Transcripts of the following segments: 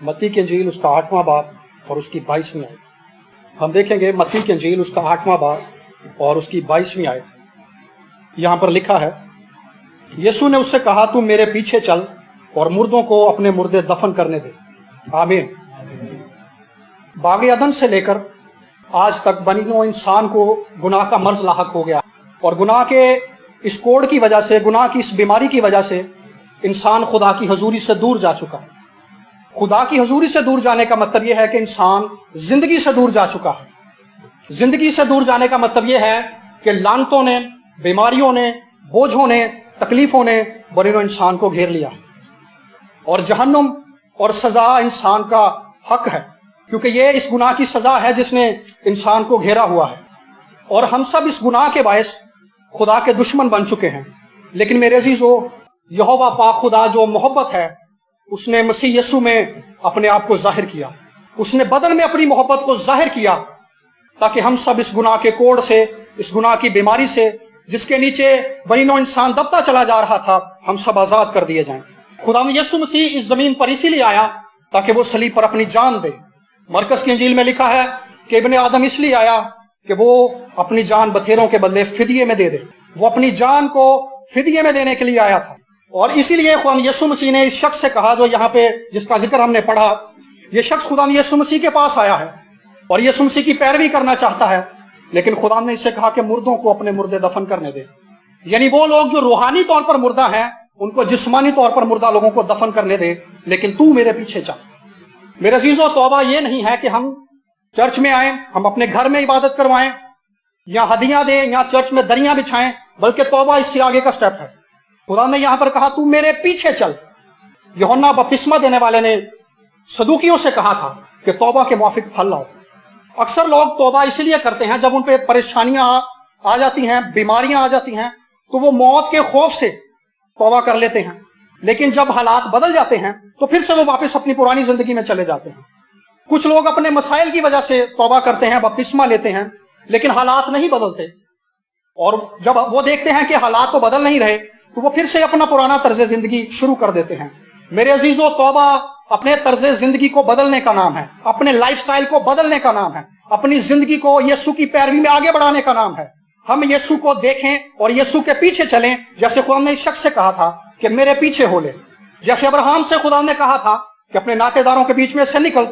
मत्ती की इंजील उसका 8वां बाब और उसकी 22वीं आयत। हम देखेंगे मत्ती की इंजील उसका 8वां बाब और उसकी 22वीं आयत। यहां पर लिखा है, यीशु ने उससे कहा, तू मेरे पीछे चल और मुर्दों को अपने मुर्दे दफन करने दे। आमीन। बाग़ अदन से लेकर आज तक बनीनो इंसान को गुनाह का मर्ज लाहक हो गया और गुनाह के इस कोड़ की वजह से, गुनाह की इस बीमारी की वजह से इंसान खुदा की हजूरी से दूर जा चुका है। खुदा की हजूरी से दूर जाने का मतलब यह है कि इंसान जिंदगी से दूर जा चुका है। जिंदगी से दूर जाने का मतलब यह है कि लानतों ने, बीमारियों ने, बोझों ने, तकलीफों ने बनीनो इंसान को घेर लिया और जहन्नुम और सजा इंसान का हक है, क्योंकि ये इस गुनाह की सजा है जिसने इंसान को घेरा हुआ है। और हम सब इस गुनाह के बायस खुदा के दुश्मन बन चुके हैं। लेकिन मेरे अजीजों, यहोवा पाक खुदा जो मोहब्बत है, उसने मसीह यीशु में अपने आप को जाहिर किया। उसने बदन में अपनी मोहब्बत को जाहिर किया ताकि हम सब इस गुनाह के कोड़ से, इस गुनाह की बीमारी से, जिसके नीचे बनीनो इंसान दबता चला जा रहा था, हम सब आजाद कर दिए जाएं। खुदा यीशु मसीह इस जमीन पर इसीलिए आया ताकि वो सलीब पर अपनी जान दे। मरकस की इंजील में लिखा है कि इब्ने आदम इसलिए आया कि वो अपनी जान बथेरों के बदले फिदिये में दे दे। वो अपनी जान को फिदिये में देने के लिए आया था। और इसीलिए खुदा यीशु मसीह ने इस शख्स से कहा, जो यहाँ पे जिसका जिक्र हमने पढ़ा, ये शख्स खुदा यीशु मसीह के पास आया है और यीशु मसीह की पैरवी करना चाहता है, लेकिन खुदा ने इससे कहा कि मुर्दों को अपने मुर्दे दफन करने दे। यानी वो लोग जो रूहानी तौर पर मुर्दा हैं, उनको जिस्मानी तौर पर मुर्दा लोगों को दफन करने दे, लेकिन तू मेरे पीछे चल। मेरे अजीजों, तौबा ये नहीं है कि हम चर्च में आए, हम अपने घर में इबादत करवाएं या हदियां दें या चर्च में दरियां बिछाएं, बल्कि तौबा इससे आगे का स्टेप है। खुदा ने यहां पर कहा, तू मेरे पीछे चल। यूहन्ना बपतिस्मा देने वाले ने सदूकियों से कहा था कि तौबा के मुआफिक फल लाओ। अक्सर लोग तौबा इसलिए करते हैं, जब उन पे परेशानियां आ जाती हैं, बीमारियां आ जाती हैं, तो वो मौत के खौफ से तौबा कर लेते हैं। लेकिन जब हालात बदल जाते हैं तो फिर से वो वापस अपनी पुरानी जिंदगी में चले जाते हैं। कुछ लोग अपने मसाइल की वजह से तौबा करते हैं, बपतिस्मा लेते हैं, लेकिन हालात नहीं बदलते। और जब वो देखते हैं कि हालात तो बदल नहीं रहे, तो वो फिर से अपना पुराना तर्ज जिंदगी शुरू कर देते हैं। मेरे अजीजों, तौबा अपने तर्ज जिंदगी को बदलने का नाम है, अपने लाइफस्टाइल को बदलने का नाम है, अपनी जिंदगी को यीशु की पैरवी में आगे बढ़ाने का नाम है। हम यीशु को देखें और यीशु के पीछे चलें, जैसे खुदा ने इस शख्स से कहा था कि मेरे पीछे हो ले। जैसे अब्राहम से खुदा ने कहा था कि अपने नातेदारों के बीच में से निकल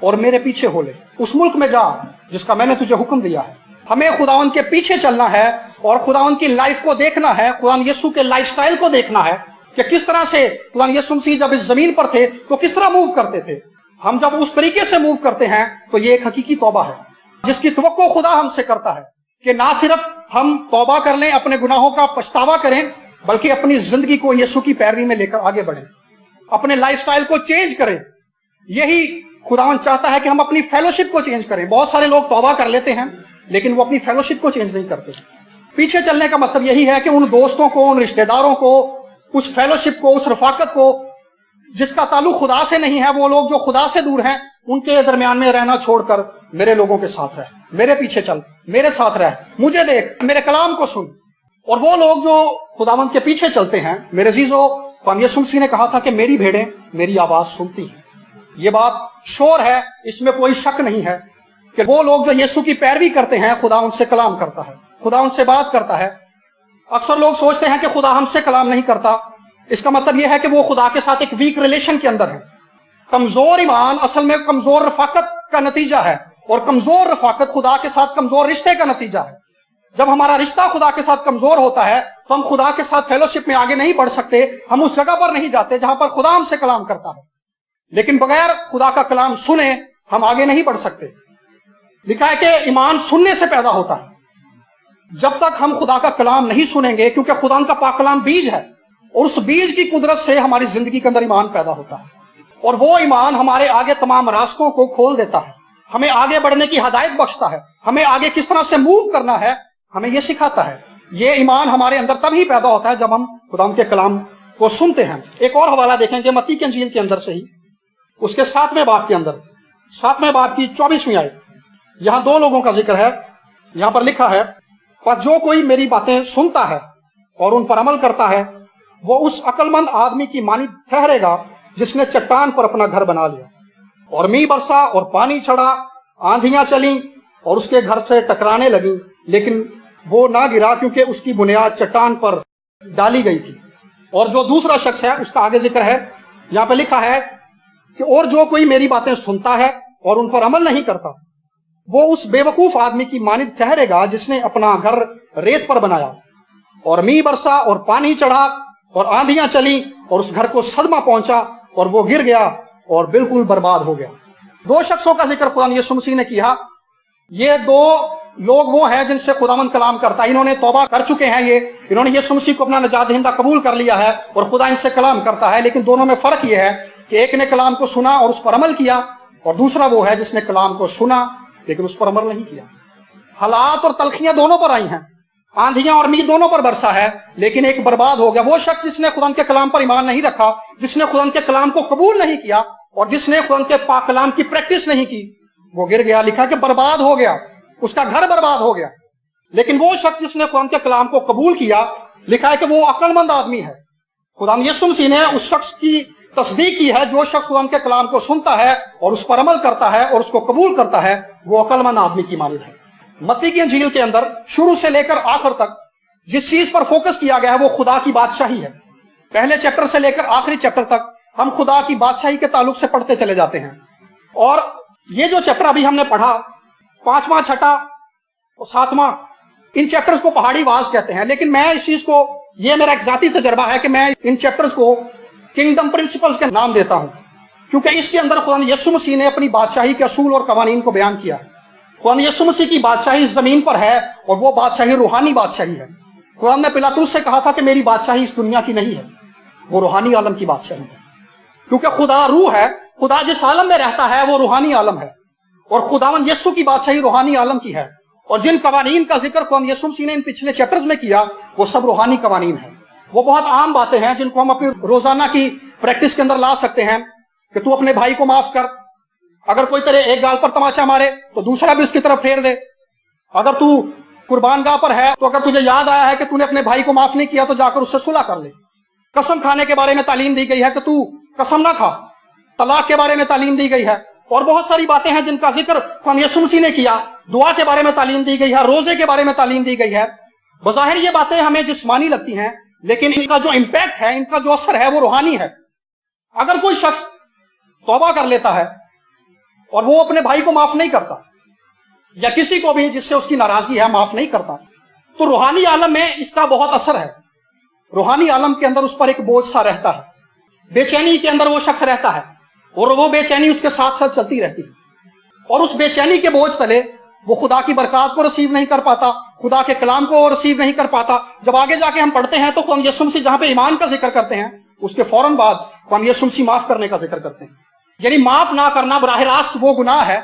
और मेरे पीछे हो ले, उस मुल्क में जा जिसका मैंने तुझे हुक्म दिया है। हमें खुदावंद के पीछे चलना है और खुदावंद की लाइफ को देखना है, खुदावंद यीशु के लाइफस्टाइल को देखना है कि किस तरह से खुदावंद यीशु मसीह जब इस जमीन पर थे तो किस तरह मूव करते थे। हम जब उस तरीके से मूव करते हैं तो ये एक हकीकी तौबा है, जिसकी तवक्को खुदा हमसे करता है कि ना सिर्फ हम तौबा कर लें, अपने गुनाहों का पछतावा करें, बल्कि अपनी जिंदगी को यीशु की पैरवी में लेकर आगे बढ़ें, अपने लाइफस्टाइल को चेंज करें। यही खुदावंद चाहता है कि हम अपनी फेलोशिप को चेंज करें। बहुत सारे लोग तौबा कर लेते हैं लेकिन वो अपनी फेलोशिप को चेंज नहीं करते। पीछे चलने का मतलब यही है कि उन दोस्तों को, उन रिश्तेदारों को, उस फेलोशिप को, उस रफाकत को जिसका ताल्लुक खुदा से नहीं है, वो लोग जो खुदा से दूर हैं, उनके दरमियान में रहना छोड़कर मेरे लोगों के साथ रह, मेरे पीछे चल, मेरे साथ रह, मुझे देख, मेरे कलाम को सुन। और वो लोग जो खुदावंद के पीछे चलते हैं, मेरे अजीजों, खुदा यीशु मसीह ने कहा था कि मेरी भेड़ें मेरी आवाज सुनती हैं। ये बात श्योर है, इसमें कोई शक नहीं है कि वो लोग जो यीशु की पैरवी करते हैं, खुदा उनसे कलाम करता है, खुदा उनसे बात करता है। अक्सर लोग सोचते हैं कि खुदा हमसे कलाम नहीं करता। इसका मतलब यह है कि वो खुदा के साथ एक वीक रिलेशन के अंदर है। कमजोर ईमान असल में कमजोर रफाकत का नतीजा है और कमजोर रफाकत खुदा के साथ कमजोर रिश्ते का नतीजा है। जब हमारा रिश्ता खुदा के साथ कमजोर होता है तो हम खुदा के साथ फेलोशिप में आगे नहीं बढ़ सकते, हम उस जगह पर नहीं जाते जहां पर खुदा हमसे कलाम करता है। लेकिन बगैर खुदा का कलाम सुने हम आगे नहीं बढ़ सकते। लिखा है कि ईमान सुनने से पैदा होता है। जब तक हम खुदा का कलाम नहीं सुनेंगे, क्योंकि खुदा का पाक कलाम बीज है और उस बीज की कुदरत से हमारी जिंदगी के अंदर ईमान पैदा होता है और वो ईमान हमारे आगे तमाम रास्तों को खोल देता है, हमें आगे बढ़ने की हदायत बख्शता है, हमें आगे किस तरह से मूव करना है हमें यह सिखाता है। ये ईमान हमारे अंदर तभी पैदा होता है जब हम खुदा के कलाम को सुनते हैं। एक और हवाला देखेंगे मत्ती की इंजील के अंदर से ही, उसके 7वें बाब के अंदर, 7वें बाब की 24वीं आयत। यहां दो लोगों का जिक्र है। यहां पर लिखा है, पर जो कोई मेरी बातें सुनता है और उन पर अमल करता है, वो उस अक्लमंद आदमी की मानी ठहरेगा जिसने चट्टान पर अपना घर बना लिया। और मींह बरसा और पानी चढ़ा, आंधियां चली और उसके घर से टकराने लगी, लेकिन वो ना गिरा क्योंकि उसकी बुनियाद चट्टान पर डाली गई थी। और जो दूसरा शख्स है उसका आगे जिक्र है, यहां पे लिखा है कि और जो कोई मेरी बातें सुनता है और उन पर अमल नहीं करता, वो उस बेवकूफ आदमी की मानिंद ठहरेगा जिसने अपना घर रेत पर बनाया, और मींह बरसा और पानी चढ़ा और आंधियां चली और उस घर को सदमा पहुंचा और वो गिर गया और बिल्कुल बर्बाद हो गया। दो शख्सों का जिक्र खुदा यीशु मसीह ने किया। ये दो लोग वो हैं जिनसे खुदावंद कलाम करता है। इन्होंने तौबा कर चुके हैं, इन्होंने यीशु मसीह को अपना निजात दहिंदा कबूल कर लिया है और खुदा इनसे कलाम करता है। लेकिन दोनों में फर्क यह है कि एक ने कलाम को सुना और उस पर अमल किया, और दूसरा वो है जिसने कलाम को सुना लेकिन उस पर अमल नहीं किया। हालात और तलखियां दोनों पर आई हैं, आंधियां और मींह दोनों पर बरसा है, लेकिन एक बर्बाद हो गया। वो शख्स जिसने खुदा के कलाम पर ईमान नहीं रखा, जिसने खुदा के कलाम को कबूल नहीं किया और जिसने खुदा के पाक कलाम की प्रैक्टिस नहीं की, वो गिर गया। लिखा कि बर्बाद हो गया, उसका घर बर्बाद हो गया। लेकिन वो शख्स जिसने खुदा के कलाम को कबूल किया, लिखा है कि वो अक्लमंद आदमी है। खुदा यीशु मसीह ने उस शख्स की तस्दीक की है, जो शख्स खुदा के कलाम को सुनता है और उस पर अमल करता है और उसको कबूल करता है, वो अक्लमंद आदमी की मानिंद है। मत्ती की इंजील के अंदर शुरू से लेकर आखिर तक जिस चीज पर फोकस किया गया है वो खुदा की बादशाही है। पहले चैप्टर से लेकर आखिरी चैप्टर तक हम खुदा की बादशाही के ताल्लुक से पढ़ते चले जाते हैं। और ये जो चैप्टर अभी हमने पढ़ा, 5वां, 6ठा और 7वां, इन चैप्टर्स को पहाड़ी वाज कहते हैं। लेकिन मैं इस चीज को, ये मेरा एक जाती तजर्बा है कि मैं इन चैप्टर्स को किंगडम प्रिंसिपल्स के नाम देता हूं, क्योंकि इसके अंदर खुदा यीशु मसीह ने अपनी बादशाही के असूल और कवानीन को बयान किया है। खुदा यीशु मसीह की बादशाही इस जमीन पर है और वो बादशाही रूहानी बादशाही है। खुदा ने पिलातुस से कहा था कि मेरी बादशाही इस दुनिया की नहीं है, वो रूहानी आलम की बादशाही है। क्योंकि खुदा रूह है, खुदा जिस आलम में रहता है वो रूहानी आलम है, और खुदावंद यीशु की बादशाही रूहानी आलम की है। और जिन कवानीन का जिक्र खुदा यीशु मसीह ने इन पिछले चैप्टर्स में किया, वो सब रूहानी कवानीन है। वो बहुत आम बातें हैं जिनको हम अपनी रोजाना की प्रैक्टिस के अंदर ला सकते हैं कि तू अपने भाई को माफ कर, अगर कोई तेरे एक गाल पर तमाचा मारे तो दूसरा भी उसकी तरफ फेर दे, अगर तू कुर्बानगाह पर है तो अगर तुझे याद आया है कि तूने अपने भाई को माफ नहीं किया तो जाकर उससे सुलह कर ले। कसम खाने के बारे में तालीम दी गई है कि तू कसम ना खा। तलाक के बारे में तालीम दी गई है, और बहुत सारी बातें हैं जिनका जिक्र खुदा यीशु मसीह ने किया। दुआ के बारे में तालीम दी गई है, रोजे के बारे में तालीम दी गई है। बज़ाहिर ये बातें हमें जिस्मानी लगती हैं, लेकिन इनका जो इंपैक्ट है, इनका जो असर है, वो रूहानी है। अगर कोई शख्स तौबा कर लेता है और वो अपने भाई को माफ नहीं करता, या किसी को भी जिससे उसकी नाराजगी है माफ नहीं करता, तो रूहानी आलम में इसका बहुत असर है। रूहानी आलम के अंदर उस पर एक बोझ सा रहता है, बेचैनी के अंदर वो शख्स रहता है, और वो बेचैनी उसके साथ साथ चलती रहती है। और उस बेचैनी के बोझ तले वो खुदा की बरकत को रिसीव नहीं कर पाता, खुदा के कलाम को रिसीव नहीं कर पाता। जब आगे जाके हम पढ़ते हैं तो खुदा यीशु मसीह जहां पे ईमान का जिक्र करते हैं, उसके फौरन बाद खुदा यीशु मसीह माफ करने का जिक्र करते हैं। यानी माफ ना करना बराह रास्त वो गुनाह है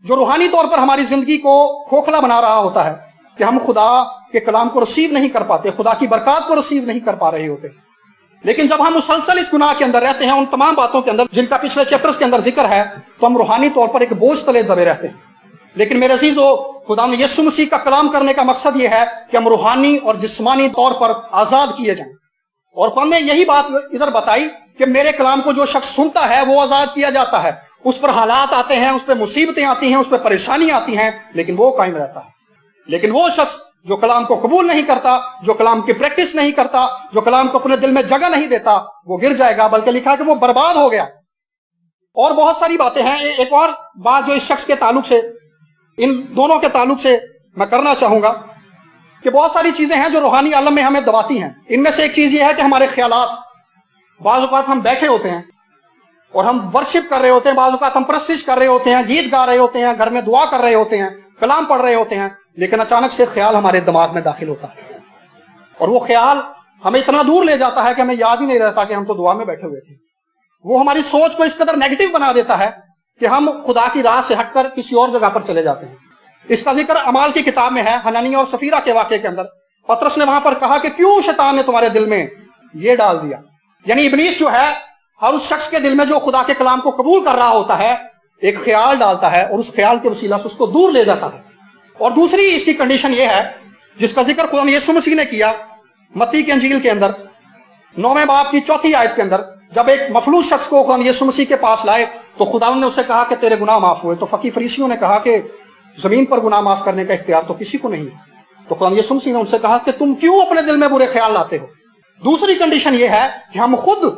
जो रूहानी तौर पर हमारी जिंदगी को खोखला बना रहा होता है, कि हम खुदा के कलाम को रिसीव नहीं कर पाते, खुदा की बरकत को रिसीव नहीं कर पा रहे होते। लेकिन जब हम मुसलसल इस गुनाह के अंदर रहते हैं, उन तमाम बातों के अंदर जिनका पिछले चैप्टर्स के अंदर जिक्र है, तो हम रूहानी तौर पर एक बोझ तले दबे रहते हैं। लेकिन मेरे अजीजों, खुदा ने यीशु मसीह का कलाम करने का मकसद यह है कि हम रूहानी और जिस्मानी तौर पर आजाद किए जाएं। और खुदा ने यही बात इधर बताई कि मेरे कलाम को जो शख्स सुनता है वो आजाद किया जाता है। उस पर हालात आते हैं, उस पर मुसीबतें आती हैं, उस पर परेशानी आती हैं, लेकिन वो कायम रहता है। लेकिन वो शख्स जो कलाम को कबूल नहीं करता, जो कलाम की प्रैक्टिस नहीं करता, जो कलाम को अपने दिल में जगह नहीं देता, वो गिर जाएगा, बल्कि लिखा है कि वो बर्बाद हो गया। और बहुत सारी बातें हैं। एक और बात जो इस शख्स के ताल्लुक से, इन दोनों के ताल्लुक से मैं करना चाहूंगा कि बहुत सारी चीजें हैं जो रूहानी आलम में हमें दबाती हैं। इनमें से एक चीज ये है कि हमारे ख्यालात, बाज़ औक़ात हम बैठे होते हैं और हम वर्शिप कर रहे होते हैं, बाज़ औक़ात हम प्रस्तिश कर रहे होते हैं, गीत गा रहे होते हैं, घर में दुआ कर रहे होते हैं, कलाम पढ़ रहे होते हैं, लेकिन अचानक से ख्याल हमारे दिमाग में दाखिल होता है और वो ख्याल हमें इतना दूर ले जाता है कि हमें याद ही नहीं रहता कि हम तो दुआ में बैठे हुए थे। वो हमारी सोच को इस कदर नेगेटिव बना देता है कि हम खुदा की राह से हटकर किसी और जगह पर चले जाते हैं। इसका जिक्र अमाल की किताब में है, हनानिया और सफीरा के वाक़े के अंदर। पतरस ने वहां पर कहा कि क्यों शैतान ने तुम्हारे दिल में ये डाल दिया। यानी इब्लीस जो है, हर उस शख्स के दिल में जो खुदा के कलाम को कबूल कर रहा होता है, एक ख्याल डालता है और उस ख्याल के वसीला से उसको दूर ले जाता है। और दूसरी इसकी कंडीशन यह है, जिसका जिक्र खुदा यीशु मसीह ने किया मत्ती की इंजील के अंदर 9वें बाब की 4थी आयत के अंदर, जब एक मफलूज शख्स को खुदा यीशु मसीह के पास लाए تو खुदावंद ने उससे कहा कि तेरे गुनाह माफ हुए। तो फकीह फरीसियों ने कहा कि जमीन पर गुनाह माफ करने का इख्तियार तो किसी को नहीं है। तो खुदा यीशु मसीह ने उनसे कहा कि तुम क्यों अपने दिल में बुरे ख्याल लाते हो। दूसरी कंडीशन ये है कि हम खुद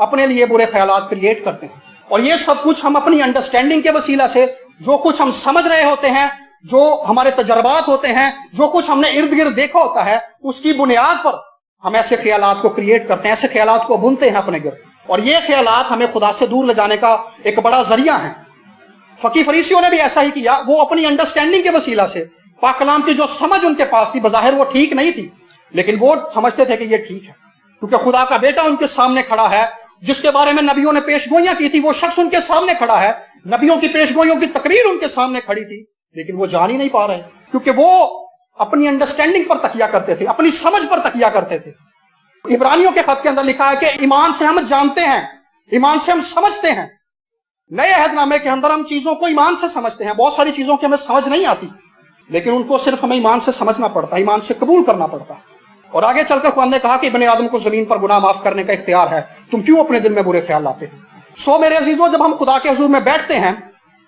अपने लिए बुरे ख्यालात क्रिएट करते हैं, और ये सब कुछ हम अपनी अंडरस्टैंडिंग के वसीला से, जो कुछ हम समझ रहे होते हैं, जो हमारे तजर्बात होते हैं, जो कुछ हमने इर्द गिर्द देखा होता है, उसकी बुनियाद पर हम ऐसे ख्यालात को क्रिएट करते हैं, ऐसे ख्यालात को बुनते हैं अपने गिर्द, और ये ख्यालात हमें खुदा से दूर ले जाने का एक बड़ा जरिया है। फकीह फरीसियों ने भी ऐसा ही किया। वो अपनी अंडरस्टैंडिंग के वसीला से, पाक कलाम की जो समझ उनके पास थी, बज़ाहिर वो ठीक नहीं थी, लेकिन वो समझते थे कि ये ठीक है, क्योंकि खुदा का बेटा उनके सामने खड़ा है, जिसके बारे में नबियों ने पेशगोइयां की थी, वो शख्स उनके सामने खड़ा है, नबियों की पेशगोइयों की तकरीर उनके सामने खड़ी थी, लेकिन वो जान ही नहीं पा रहे, क्योंकि वो अपनी अंडरस्टैंडिंग पर तकिया करते थे, अपनी समझ पर तकिया करते थे। इब्रानियों के खत के अंदर लिखा है कि ईमान से हम जानते हैं, ईमान से हम समझते हैं। नए अहदनामे के अंदर हम चीजों को ईमान से समझते हैं। बहुत सारी चीजों की हमें समझ नहीं आती, लेकिन उनको सिर्फ हमें ईमान से समझना पड़ता है, ईमान से कबूल करना पड़ता है। और आगे चलकर खुदा ने कहा कि इब्ने आदम को जमीन पर गुनाह माफ करने का इख्तियार है, तुम क्यों अपने दिल में बुरे ख्याल लाते हो। सो मेरे अजीजों, जब हम खुदा के हुजूर में बैठते हैं,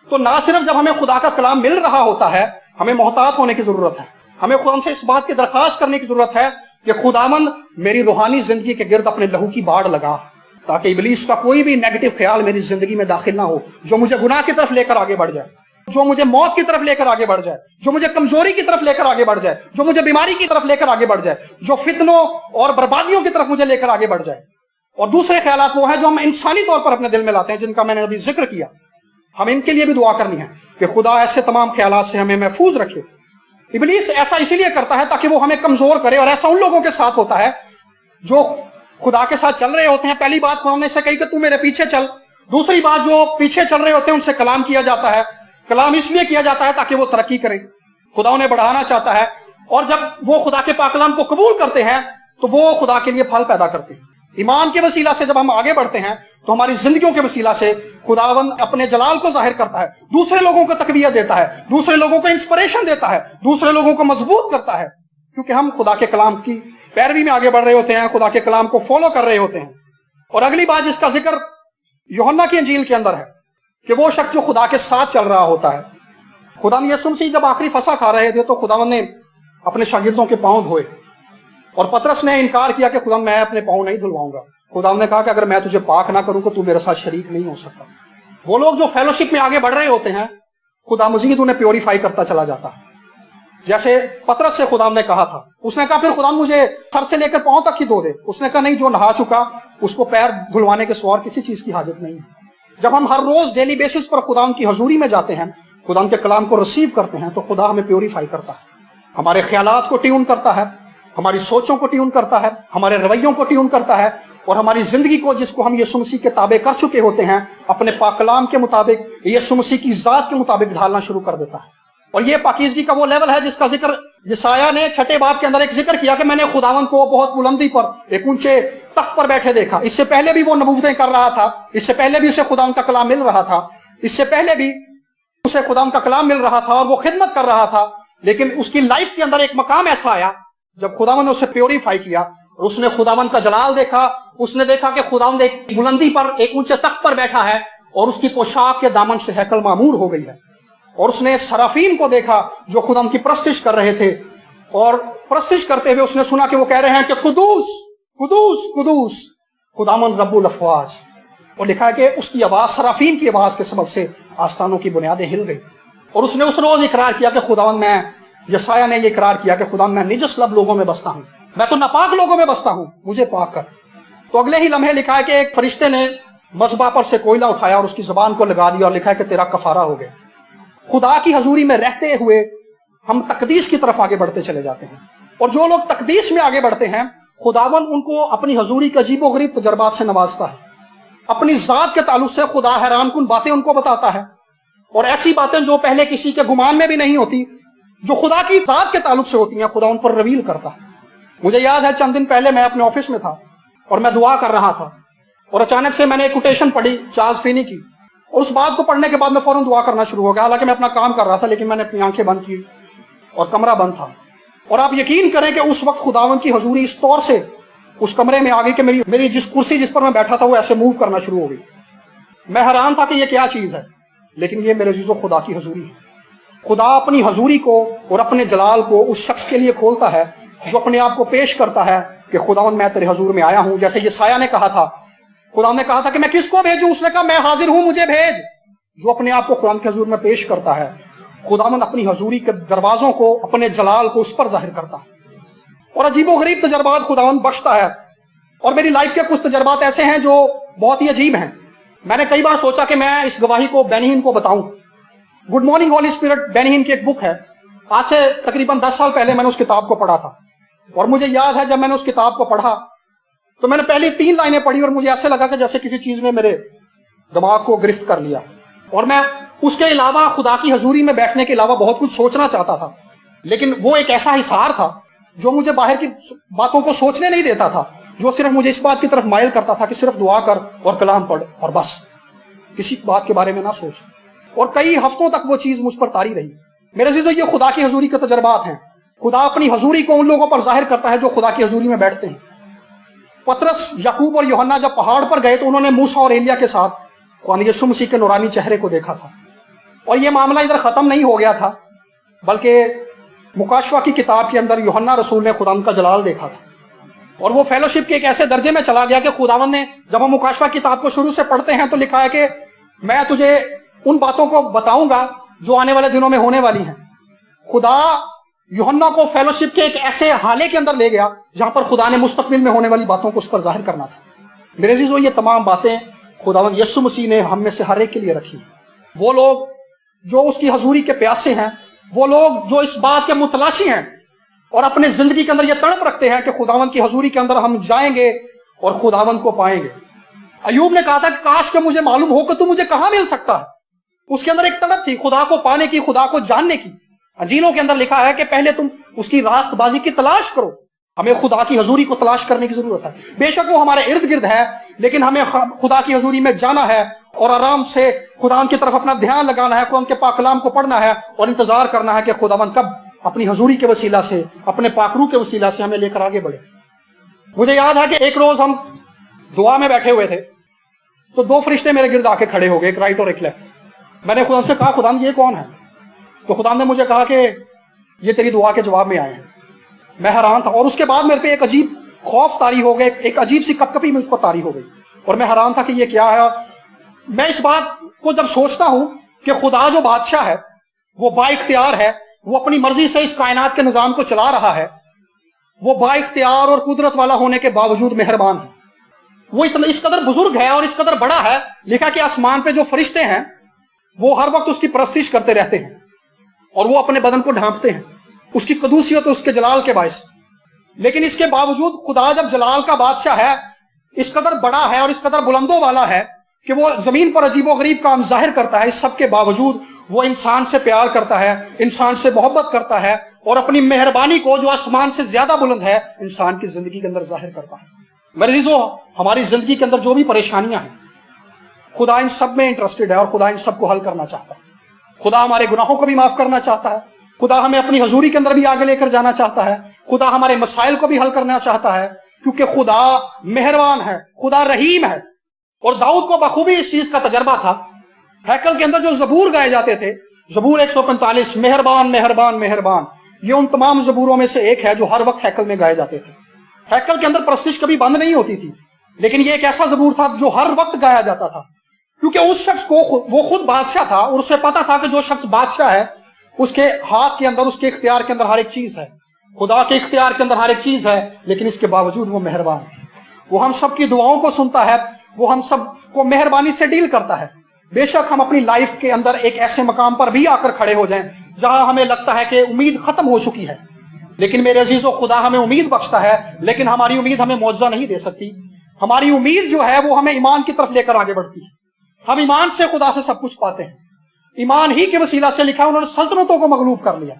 तो ना सिर्फ जब हमें खुदा का कलाम मिल रहा होता है, हमें मोहतात होने की जरूरत है। हमें खुदा से इस बात की दरखास्त करने की जरूरत है कि खुदावंद मेरी रूहानी जिंदगी के गिर्द अपने लहू की बाड़ लगा, ताकि इब्लीस का कोई भी नेगेटिव ख्याल मेरी जिंदगी में दाखिल ना हो, जो मुझे गुनाह की तरफ लेकर आगे बढ़ जाए, जो मुझे मौत की तरफ लेकर आगे बढ़ जाए, जो मुझे कमजोरी की तरफ लेकर आगे बढ़ जाए, जो मुझे बीमारी की तरफ लेकर आगे बढ़ जाए, जो फितनों और बर्बादियों की तरफ मुझे लेकर आगे बढ़ जाए। और दूसरे ख्यालात वो हैं जो हम इंसानी तौर पर अपने दिल में लाते हैं, जिनका मैंने अभी जिक्र किया। हम इनके लिए भी दुआ करनी है कि खुदा ऐसे तमाम ख्यालात से हमें महफूज रखे। इब्लीस ऐसा इसीलिए करता है ताकि वो हमें कमजोर करे, और ऐसा उन लोगों के साथ होता है जो खुदा के साथ चल रहे होते हैं। पहली बात खुदा ने से कही कि तू मेरे पीछे चल। दूसरी बात, जो पीछे चल रहे होते हैं उनसे कलाम किया जाता है। कलाम इसलिए किया जाता है ताकि वो तरक्की करें, खुदा उन्हें बढ़ाना चाहता है, और जब वो खुदा के पाक कलाम को कबूल करते हैं तो वो खुदा के लिए फल पैदा करते हैं। ईमान के वसीला से जब हम आगे बढ़ते हैं तो हमारी जिंदगियों के वसीला से खुदावंद अपने जलाल को जाहिर करता है, दूसरे लोगों को तकवीयत देता है, दूसरे लोगों को इंस्पिरेशन देता है, दूसरे लोगों को मजबूत करता है, क्योंकि हम खुदा के कलाम की पैरवी में आगे बढ़ रहे होते हैं, खुदा के कलाम को फॉलो कर रहे होते हैं। और अगली बात जिसका जिक्र यूहन्ना की इंजील के अंदर है कि वो शख्स जो खुदा के साथ चल रहा होता है। खुदा यीशु मसीह जब आखिरी फसा खा रहे थे तो खुदावंद ने अपने शागिर्दों के पांव धोए, और पतरस ने इनकार किया कि खुदा मैं अपने पांव नहीं धुलवाऊंगा। खुदावंद ने कहा कि अगर मैं तुझे पाक ना करूं तो तू मेरे साथ शरीक नहीं हो सकता। वो लोग जो फेलोशिप में आगे बढ़ रहे होते हैं, खुदा मजीद उन्हें प्योरीफाई करता चला जाता है। जैसे पतरस से खुदा ने कहा था, उसने कहा फिर खुदा मुझे सर से लेकर पांव तक ही धो दे। उसने कहा नहीं, जो नहा चुका उसको पैर धुलवाने के सिवा किसी चीज की हाजत नहीं है। जब हम हर रोज डेली बेसिस पर खुदा की हजूरी में जाते हैं, खुदा के कलाम को रिसीव करते हैं, तो खुदा हमें प्योरीफाई करता है, हमारे ख्यालात को ट्यून करता है, हमारी सोचों को ट्यून करता है, हमारे रवैयों को ट्यून करता है, और हमारी जिंदगी को, जिसको हम यीशु मसीह के ताबे कर चुके होते हैं, अपने पाक कलाम के मुताबिक, यीशु मसीह की जात के मुताबिक ढालना शुरू कर देता है। और ये पाकीज़गी का वो लेवल है जिसका जिक्र यशायाह ने 6 बाब के अंदर एक जिक्र किया कि मैंने खुदावंद को बहुत बुलंदी पर एक ऊंचे तख्त पर बैठे देखा। इससे पहले भी वो नबूवतें कर रहा था, इससे पहले भी उसे खुदावंद का कलाम मिल रहा था, इससे पहले भी उसे खुदावंद का कलाम मिल रहा था और वो खिदमत कर रहा था। लेकिन उसकी लाइफ के अंदर एक मकाम ऐसा आया जब खुदावंद ने उसे प्योरीफाई किया और उसने खुदावंद का जलाल देखा। उसने देखा कि खुदावंद एक बुलंदी पर, एक ऊंचे तख्त पर बैठा है और उसकी पोशाक के दामन से हैकल मामूर हो गई है। और उसने सराफीन को देखा जो खुदा की परस्तिश कर रहे थे, और परस्तिश करते हुए उसने सुना कि वो कह रहे हैं कि कुदूस कुदूस कुदूस खुदावन रब्बुल अफवाज। और लिखा है कि उसकी आवाज, सराफीन की आवाज के सबब से आस्थानों की बुनियादें हिल गई। और उसने उस रोज इकरार किया कि खुदावन, मैं, यसाया ने यह इकरार किया कि खुदा मैं निजस लब लोगों में बसता हूं, मैं तो नापाक लोगों में बसता हूं, मुझे पाक कर। तो अगले ही लम्हे लिखा है कि एक फरिश्ते ने मज़बा पर से कोयला उठाया और उसकी जुबान को लगा दिया और लिखा है कि तेरा कफारा हो गया। खुदा की हजूरी में रहते हुए हम तकदीस की तरफ आगे बढ़ते चले जाते हैं, और जो लोग तकदीस में आगे बढ़ते हैं, खुदावन उनको अपनी हजूरी के अजीबो गरीब तजर्बात से नवाजता है। अपनी जात के ताल्लुक से खुदा हैरान कुन बातें उनको बताता है, और ऐसी बातें जो पहले किसी के गुमान में भी नहीं होती, जो खुदा की जात के ताल्लुक से होती हैं, खुदा उन पर रिवील करता है। मुझे याद है चंद दिन पहले मैं अपने ऑफिस में था और मैं दुआ कर रहा था, और अचानक से मैंने एक कोटेशन पढ़ी चार्ल्स फिनी की, और उस बात को पढ़ने के बाद मैं फौरन दुआ करना शुरू हो गया। हालांकि मैं अपना काम कर रहा था, लेकिन मैंने अपनी आंखें बंद की और कमरा बंद था। और आप यकीन करें कि उस वक्त खुदावंद की हजूरी इस तौर से उस कमरे में आ गई कि मेरी जिस कुर्सी जिस पर मैं बैठा था वो ऐसे मूव करना शुरू हो गई। میں حیران تھا کہ یہ کیا چیز ہے، لیکن یہ میرے عزیزو خدا کی حضوری ہے۔ خدا اپنی حضوری کو اور اپنے جلال کو اس شخص کے لیے کھولتا ہے جو اپنے آپ کو پیش کرتا ہے کہ خداوند میں تیرے حضور میں آیا ہوں۔ جیسے یہ سایہ نے کہا تھا، خدا نے کہا تھا کہ میں کس کو بھیجوں، اس نے کہا میں حاضر ہوں، مجھے بھیج۔ جو اپنے آپ کو خدا کے حضور میں پیش کرتا ہے، خداوند اپنی حضوری کے دروازوں کو، اپنے جلال کو اس پر ظاہر کرتا ہے، اور عجیب و غریب تجربات خداوند بخشتا ہے۔ اور میری لائف کے کچھ تجربات ایسے ہیں جو بہت ہی عجیب ہیں۔ میں نے کئی بار سوچا کہ میں اس گواہی کو بینی ہین کو بتاؤں۔ گڈ مارننگ ہولی اسپرٹ بینی ہین کی ایک بک ہے، آج سے تقریباً 10 سال پہلے میں نے اس کتاب کو پڑھا تھا، اور مجھے یاد ہے جب میں نے اس کتاب کو پڑھا تو میں نے پہلی 3 لائنیں پڑھی اور مجھے ایسے لگا کہ جیسے کسی چیز نے میرے دماغ کو گرفت کر لیا، اور میں اس کے علاوہ خدا کی حضوری میں بیٹھنے کے علاوہ بہت کچھ سوچنا چاہتا تھا، لیکن وہ ایک ایسا حصار تھا جو مجھے باہر کی باتوں کو سوچنے نہیں دیتا تھا، جو صرف مجھے اس بات کی طرف مائل کرتا تھا کہ صرف دعا کر اور کلام پڑھ اور بس، کسی بات کے بارے میں نہ سوچ۔ اور کئی ہفتوں تک وہ چیز مجھ پر طاری رہی۔ میرے عزیزو، یہ خدا کی حضوری کے تجربات ہیں۔ خدا اپنی حضوری کو ان لوگوں پر ظاہر کرتا ہے جو خدا کی حضوری میں بیٹھتے ہیں۔ پترس، یعقوب اور یوحنا جب پہاڑ پر گئے تو انہوں نے موسیٰ اور ایلیا کے ساتھ خدا یسوع مسیح کے نورانی چہرے کو دیکھا تھا، اور یہ معاملہ ادھر ختم نہیں ہو گیا تھا، بلکہ مکاشفہ کی کتاب کے اندر یوحنا رسول نے خدا کا جلال دیکھا تھا، اور وہ فیلوشپ کے ایک ایسے درجے میں چلا گیا کہ خداوند نے، جب ہم مکاشفہ کتاب کو شروع سے پڑھتے ہیں تو لکھا ہے کہ میں تجھے ان باتوں کو بتاؤں گا جو آنے والے دنوں میں ہونے والی ہیں۔ خدا یوحنا کو فیلوشپ کے ایک ایسے حالے کے اندر لے گیا جہاں پر خدا نے مستقبل میں ہونے والی باتوں کو اس پر ظاہر کرنا تھا۔ میرے عزیزو، یہ تمام باتیں خداوند یسوع مسیح نے ہم میں سے ہر ایک کے لیے رکھی ہیں۔ وہ لوگ جو اس کی حضوری کے پیاسے ہیں، وہ لوگ جو اس بات کے متلاشی ہیں اور اپنے زندگی کے اندر یہ تڑپ رکھتے ہیں کہ خداوند کی حضوری کے اندر ہم جائیں گے اور خداوند کو پائیں گے۔ ایوب نے کہا تھا کہ کاش کہ مجھے معلوم ہو کہ تو مجھے کہاں مل سکتا ہے۔ اس کے اندر ایک تڑپ تھی خدا کو پانے کی، خدا کو جاننے کی۔ انجیلوں کے اندر لکھا ہے کہ پہلے تم اس کی راست بازی کی تلاش کرو۔ ہمیں خدا کی حضوری کو تلاش کرنے کی ضرورت ہے۔ بے شک وہ ہمارے ارد گرد ہے، لیکن ہمیں خدا کی حضوری میں جانا ہے اور آرام سے خداوند کی طرف اپنا دھیان لگانا ہے، خداوند کے پاک کلام کو پڑھنا ہے اور انتظار کرنا ہے کہ خداوند کب اپنی حضوری کے وسیلہ سے، اپنے پاک روح کے وسیلہ سے ہمیں لے کر آگے بڑھے۔ مجھے یاد ہے کہ ایک روز ہم دعا میں بیٹھے ہوئے تھے تو 2 فرشتے میرے گرد آ کے کھڑے ہو گئے، ایک رائٹ اور ایک لیفٹ۔ میں نے خدا سے کہا خداوند یہ کون ہے؟ تو خدا نے مجھے کہا کہ یہ تیری دعا کے جواب میں آئے ہیں۔ میں حیران تھا، اور اس کے بعد میرے پہ ایک عجیب خوف طاری ہو گئے، ایک عجیب سی کپکپی مجھ پر طاری ہو گئی، اور میں حیران تھا کہ یہ کیا ہے۔ میں اس بات کو جب سوچتا ہوں کہ خدا جو بادشاہ ہے، وہ با اختیار ہے، وہ اپنی مرضی سے اس کائنات کے نظام کو چلا رہا ہے، وہ با اختیار اور قدرت والا ہونے کے باوجود مہربان ہے، وہ اتنا اس قدر بزرگ ہے اور اس قدر بڑا ہے۔ لکھا کہ آسمان پہ جو فرشتے ہیں وہ ہر وقت اس کی پرستش کرتے رہتے ہیں اور وہ اپنے بدن کو ڈھانپتے ہیں اس کی قدوسیت اور اس کے جلال کے باعث۔ لیکن اس کے باوجود خدا جب جلال کا بادشاہ ہے، اس قدر بڑا ہے اور اس قدر بلندوں والا ہے کہ وہ زمین پر عجیب و غریب کام ظاہر کرتا ہے، اس سب کے باوجود وہ انسان سے پیار کرتا ہے، انسان سے محبت کرتا ہے، اور اپنی مہربانی کو جو آسمان سے زیادہ بلند ہے انسان کی زندگی کے اندر ظاہر کرتا ہے۔ میرے عزیزو، ہماری زندگی کے اندر جو بھی پریشانیاں ہیں، خدا ان سب میں انٹرسٹڈ ہے اور خدا ان سب کو حل کرنا چاہتا ہے۔ خدا ہمارے گناہوں کو بھی معاف کرنا چاہتا ہے، خدا ہمیں اپنی حضوری کے اندر بھی آگے لے کر جانا چاہتا ہے، خدا ہمارے مسائل کو بھی حل کرنا چاہتا ہے، کیونکہ خدا مہربان ہے، خدا رحیم ہے۔ اور داؤد کو بخوبی اس چیز کا تجربہ تھا۔ ہیکل کے اندر جو زبور گائے جاتے تھے، زبور 145، مہربان مہربان مہربان، یہ ان تمام زبوروں میں سے ایک ہے جو ہر وقت ہیکل میں گائے جاتے تھے۔ ہیکل کے اندر پرستش کبھی بند نہیں ہوتی تھی، لیکن یہ ایک ایسا زبور تھا جو ہر وقت گایا جاتا تھا، کیونکہ اس شخص کو وہ خود بادشاہ تھا اور اسے پتا تھا کہ جو شخص بادشاہ ہے اس کے ہاتھ کے اندر، اس کے اختیار کے اندر ہر ایک چیز ہے۔ خدا کے اختیار کے اندر ہر ایک چیز ہے، لیکن اس کے باوجود وہ مہربان ہے۔ وہ ہم سب کی دعاؤں کو سنتا ہے، وہ ہم سب کو مہربانی سے ڈیل کرتا ہے۔ بے شک ہم اپنی لائف کے اندر ایک ایسے مقام پر بھی آ کر کھڑے ہو جائیں جہاں ہمیں لگتا ہے کہ امید ختم ہو چکی ہے، لیکن میرے عزیزو، خدا ہمیں امید بخشتا ہے، لیکن ہماری امید ہمیں معجزہ نہیں دے سکتی۔ ہماری امید جو ہے وہ ہمیں ایمان کی طرف لے کر آگے بڑھتی ہے۔ ہم ایمان سے خدا سے سب کچھ پاتے ہیں۔ ایمان ہی کے وسیلہ سے، لکھا انہوں نے سلطنتوں کو مغلوب کر لیا۔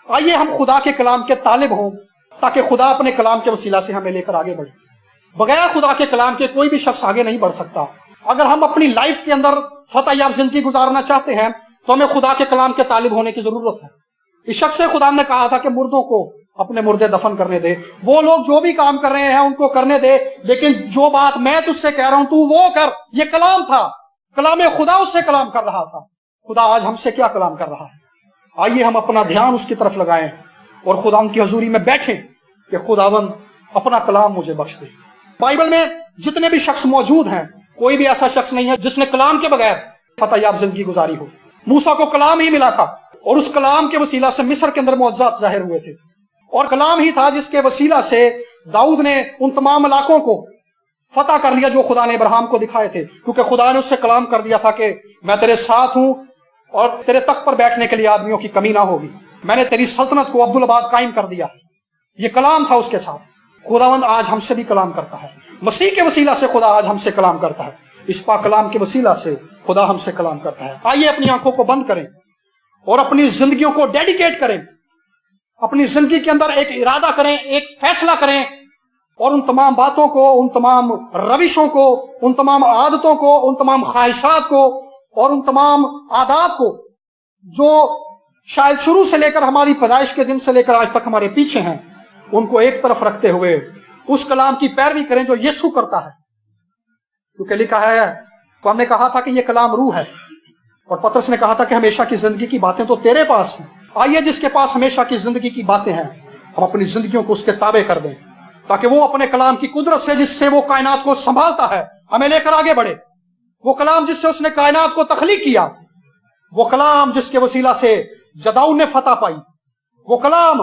آئیے ہم خدا کے کلام کے طالب ہوں تاکہ خدا اپنے کلام کے وسیلہ سے ہمیں لے کر آگے بڑھے۔ بغیر خدا کے کلام کے کوئی بھی شخص آگے نہیں بڑھ سکتا۔ اگر ہم اپنی لائف کے اندر فتح یاب زندگی گزارنا چاہتے ہیں تو ہمیں خدا کے کلام کے طالب ہونے کی ضرورت ہے۔ اس شخص سے خدا نے کہا تھا کہ مردوں کو اپنے مردے دفن کرنے دے، وہ لوگ جو بھی کام کر رہے ہیں ان کو کرنے دے، لیکن جو بات میں تجھ سے کہہ رہا ہوں تو وہ کر۔ یہ کلام تھا، कलाम खुदा उससे कलाम कर रहा था। खुदा आज हमसे क्या कलाम कर रहा है? आइए हम अपना ध्यान उसकी तरफ लगाएं और खुदावंद की हजूरी में बैठें कि खुदावंद अपना कलाम मुझे बख्श दे। बाइबल में जितने भी शख्स मौजूद हैं, कोई भी ऐसा शख्स नहीं है जिसने कलाम के बगैर फतहयाब जिंदगी गुजारी हो। मूसा को कलाम ही मिला था और उस कलाम के वसीला से मिस्र के अंदर मौजज़ात जाहिर हुए थे, और कलाम ही था जिसके वसीला से दाऊद ने उन तमाम इलाकों को फतह कर लिया जो खुदा ने इब्राहिम को दिखाए थे, क्योंकि खुदा ने उससे कलाम कर दिया था कि मैं तेरे साथ हूं और तेरे तख्त पर बैठने के लिए आदमियों की कमी ना होगी। मैंने तेरी सल्तनत को अब्दुल आबाद कायम कर दिया। ये कलाम था उसके साथ। खुदावंद आज हमसे भी कलाम करता है। मसीह के वसीला से खुदा आज हमसे कलाम करता है। इस पाक कलाम के वसीला से खुदा हमसे कलाम करता है। आइए अपनी आंखों को बंद करें और अपनी जिंदगियों को डेडिकेट करें। अपनी जिंदगी के अंदर एक इरादा करें, एक फैसला करें और उन तमाम बातों को, उन तमाम रविशों को, उन तमाम आदतों को, उन तमाम ख्वाहिशात को और उन तमाम आदात को जो शायद शुरू से लेकर हमारी पैदाइश के दिन से लेकर आज तक हमारे पीछे हैं, उनको एक तरफ रखते हुए उस कलाम की पैरवी करें जो यीशु करता है। क्योंकि लिखा है, तो हमने कहा था कि यह कलाम रूह है, और पतरस ने कहा था कि हमेशा की जिंदगी की बातें तो तेरे पास हैं। आइए जिसके पास हमेशा की जिंदगी की बातें हैं, हम अपनी जिंदगियों को उसके ताबे कर दें, ताकि वो अपने कलाम की कुदरत से, जिससे वो कायनात को संभालता है, हमें लेकर आगे बढ़े। वो कलाम जिससे उसने कायनात को तख्लीक किया, वो कलाम जिसके वसीला से जदाऊन ने फतह पाई, वो कलाम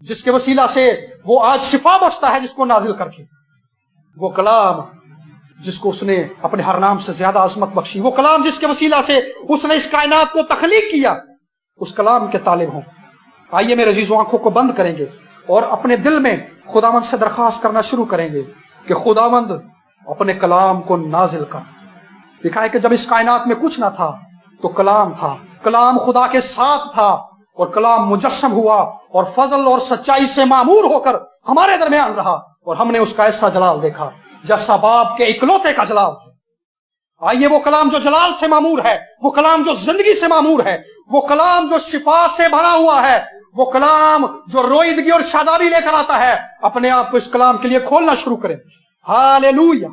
जिसके वसीला से वो आज शिफा बख्शता है जिसको नाजिल करके, वो कलाम जिसको उसने अपने हर नाम से ज्यादा अजमत बख्शी, वो कलाम जिसके वसीला से उसने इस कायनात को तख्लीक किया, उस कलाम के तालिब हों। आइए मेरे अजीजों, आंखों को बंद करेंगे और अपने दिल में खुदावंद से दरख्वास्त करना शुरू करेंगे कि खुदावंद अपने कलाम को नाजिल कर। लिखा है कि जब इस कायनात में कुछ ना था तो कलाम था, कलाम खुदा के साथ था और कलाम मुजस्सम हुआ और फजल और सच्चाई से मामूर होकर हमारे दरमियान रहा, और हमने उसका ऐसा जलाल देखा जैसा बाप के इकलौते का जलाल है। आइए वो कलाम जो जलाल से मामूर है, वो कलाम जो जिंदगी से मामूर है, वो कलाम जो शिफा से भरा हुआ है, वो कलाम जो रोईदगी और शादाबी लेकर आता है, अपने आप को इस कलाम के लिए खोलना शुरू करें। हालेलुया।